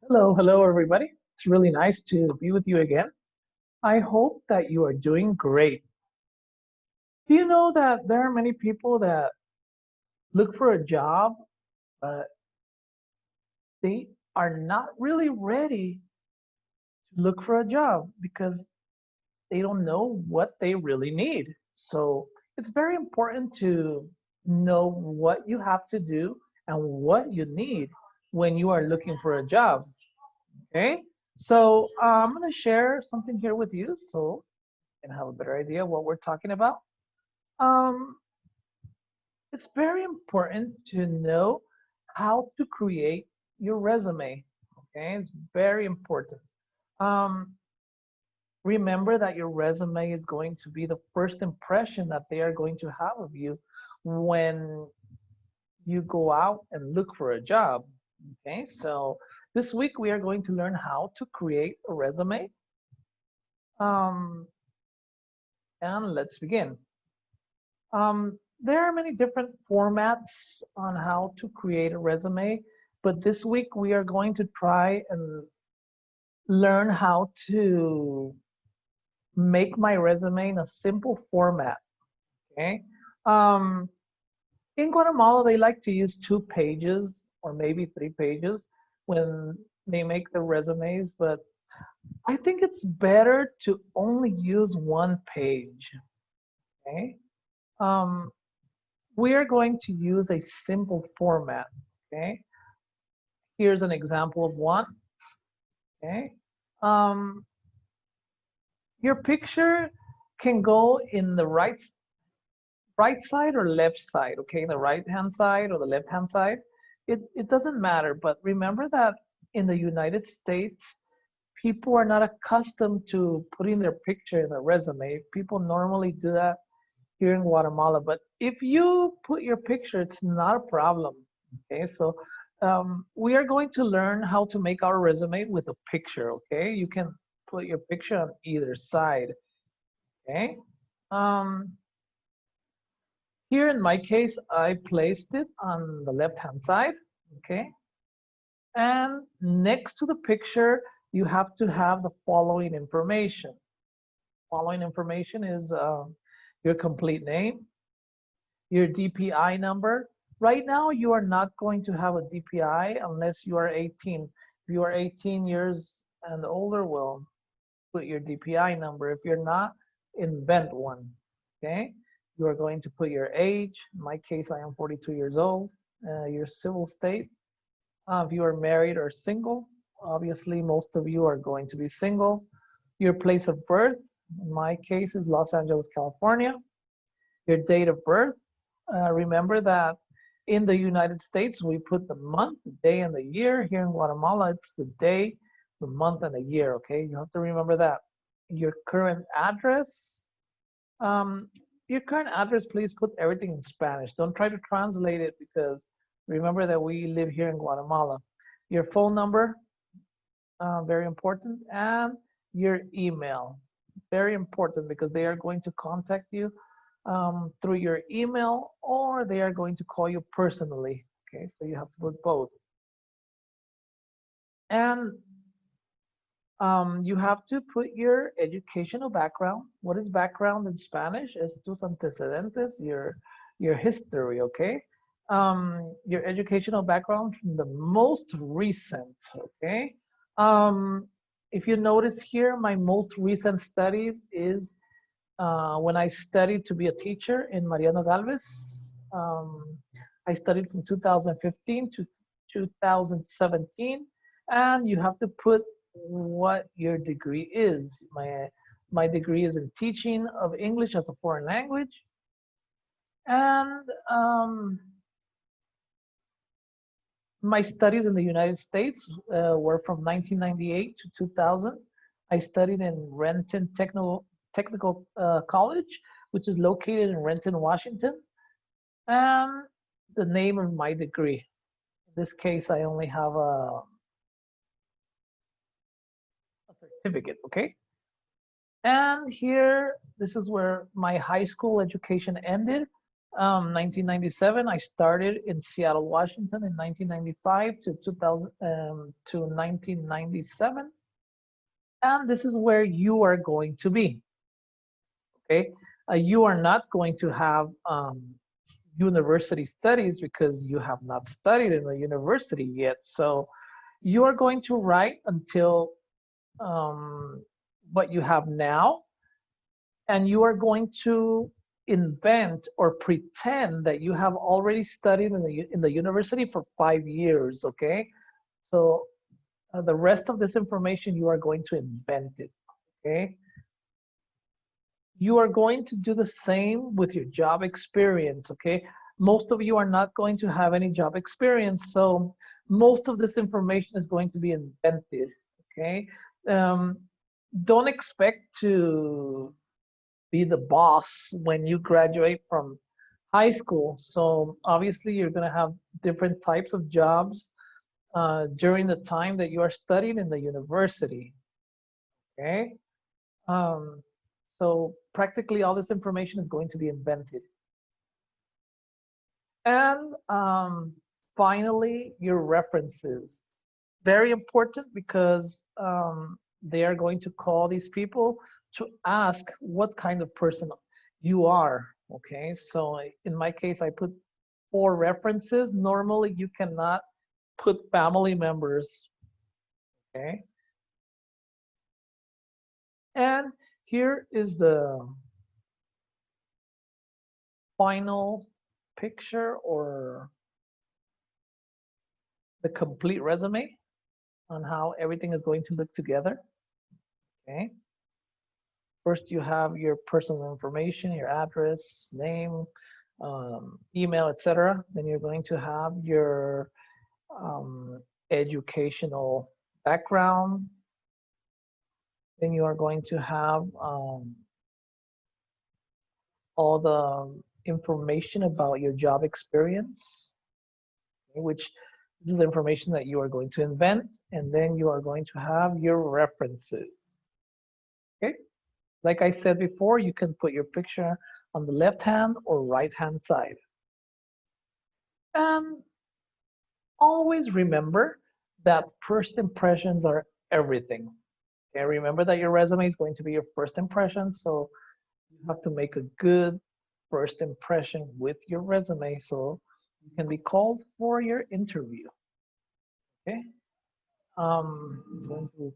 Hello, everybody. It's really nice to be with you again. I hope that you are doing great. Do you know that there are many people that look for a job, but they are not really ready to look for a job because they don't know what they really need. So it's very important to know what you have to do and what you need when you are looking for a job. Okay, so I'm going to share something here with you so you can have a better idea what we're talking about. Um, it's very important to know how to create your resume. Okay, it's very important. Um, Remember that your resume is going to be the first impression that they are going to have of you when you go out and look for a job. Okay, so this week we are going to learn how to create a resume. Um, and let's begin. There are many different formats on how to create a resume, but this week we are going to try and learn how to make my resume in a simple format. Okay. Um, in Guatemala, they like to use 2 pages or maybe 3 pages when they make the resumes, but I think it's better to only use 1 page. Okay. Um, we are going to use a simple format. Okay. Here's an example of one. Okay. Um, your picture can go in the right side or left side. Okay, the right hand side or the left hand side. It doesn't matter. But remember that in the United States, people are not accustomed to putting their picture in a resume. People normally do that here in Guatemala. But if you put your picture, it's not a problem. Okay, so we are going to learn how to make our resume with a picture. Okay, you can put your picture on either side. Okay, um, here in my case, I placed it on the left hand side. Okay, and next to the picture, you have to have the following information. Following information is your complete name, your DPI number. Right now, you are not going to have a DPI unless you are 18. If you are 18 years and older, well, put your DPI number. If you're not, invent one. Okay? You are going to put your age. In my case, I am 42 years old. Your civil state. If you are married or single, obviously most of you are going to be single. Your place of birth, in my case, is Los Angeles, California. Your date of birth. Remember that in the United States, we put the month, the day, and the year. Here in Guatemala, it's the day, the month, and the year, okay? You have to remember that. Your current address. Um, your current address, please put everything in Spanish. Don't try to translate it because remember that we live here in Guatemala. Your phone number, very important, and your email, very important because they are going to contact you through your email or they are going to call you personally. Okay, so you have to put both. And you have to put your educational background. What is background in Spanish? Es tus antecedentes, your history, okay? Your educational background from the most recent, okay? Um, if you notice here, my most recent studies is when I studied to be a teacher in Mariano Galvez. I studied from 2015 to 2017, and you have to put what your degree is. My degree is in teaching of English as a foreign language, and my studies in the United States were from 1998 to 2000. I studied in Renton Technical College, which is located in Renton, Washington. And the name of my degree. In this case, I only have a certificate, okay? And here, this is where my high school education ended. 1997, I started in Seattle, Washington in 1995 to 2000 to 1997. And this is where you are going to be, okay? You are not going to have university studies because you have not studied in the university yet. So you are going to write until what you have now, and you are going to invent or pretend that you have already studied in the university for 5 years, okay? So the rest of this information, you are going to invent it, okay? You are going to do the same with your job experience, okay? Most of you are not going to have any job experience, so most of this information is going to be invented, okay? Don't expect to be the boss when you graduate from high school. So obviously you're going to have different types of jobs during the time that you are studying in the university, okay? So practically all this information is going to be invented. And finally, your references. Very important because they are going to call these people to ask what kind of person you are, okay? So in my case, I put 4 references. Normally, you cannot put family members, okay? And here is the final picture or the complete resume on how everything is going to look together, okay? First, you have your personal information, your address, name, email, etc. Then you're going to have your educational background. Then you are going to have all the information about your job experience, which this is the information that you are going to invent. And then you are going to have your references, okay? Like I said before, you can put your picture on the left hand or right hand side. And always remember that first impressions are everything. Okay, remember that your resume is going to be your first impression, so you have to make a good first impression with your resume so you can be called for your interview. Okay, I'm going to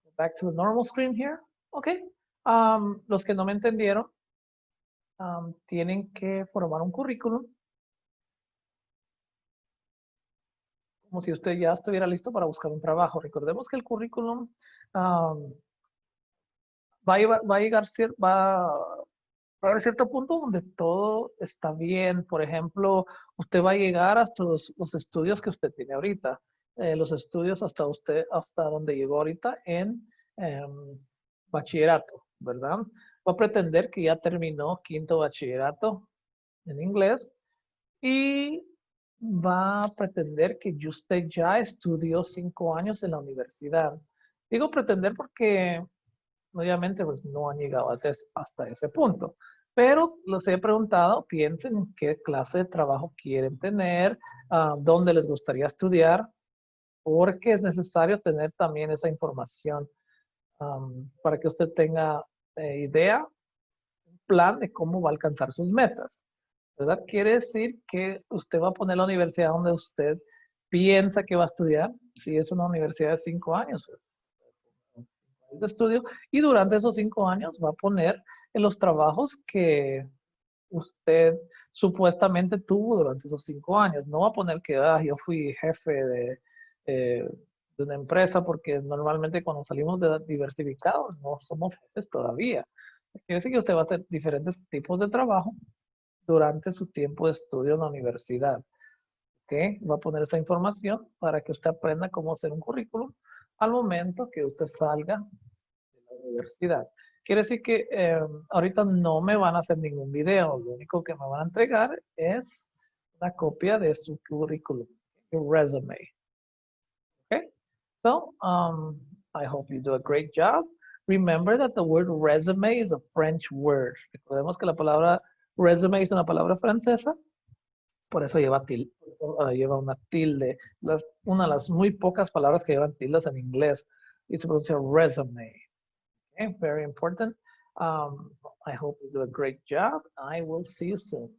go back to the normal screen here. Okay, los que no me entendieron, tienen que formar un currículum como si usted ya estuviera listo para buscar un trabajo. Recordemos que el currículum va a llegar va a haber cierto punto donde todo está bien. Por ejemplo, usted va a llegar hasta los estudios que usted tiene ahorita, los estudios hasta donde llegó ahorita en bachillerato, ¿verdad? Va a pretender que ya terminó quinto bachillerato en inglés y va a pretender que usted ya estudió 5 años en la universidad. Digo pretender porque obviamente pues no han llegado hasta ese punto. Pero los he preguntado, piensen en qué clase de trabajo quieren tener, dónde les gustaría estudiar, porque es necesario tener también esa información para que usted tenga idea, un plan de cómo va a alcanzar sus metas. ¿Verdad? Quiere decir que usted va a poner la universidad donde usted piensa que va a estudiar. Si es una universidad de 5 años, pues, de estudio, y durante esos 5 años va a poner en los trabajos que usted supuestamente tuvo durante esos 5 años. No va a poner que yo fui jefe de una empresa, porque normalmente cuando salimos de diversificados no somos jefes todavía. Quiere decir que usted va a hacer diferentes tipos de trabajo durante su tiempo de estudio en la universidad. ¿Okay? Va a poner esa información para que usted aprenda cómo hacer un currículum al momento que usted salga de la universidad. Quiere decir que ahorita no me van a hacer ningún video. Lo único que me van a entregar es una copia de su currículum, your resume. Okay? So, I hope you do a great job. Remember that the word resume is a French word. Recordemos que la palabra Resume es una palabra francesa, por eso lleva lleva una tilde. Una de las muy pocas palabras que llevan tildes en inglés y se pronuncia resume. Okay, very important. I hope you do a great job. I will see you soon.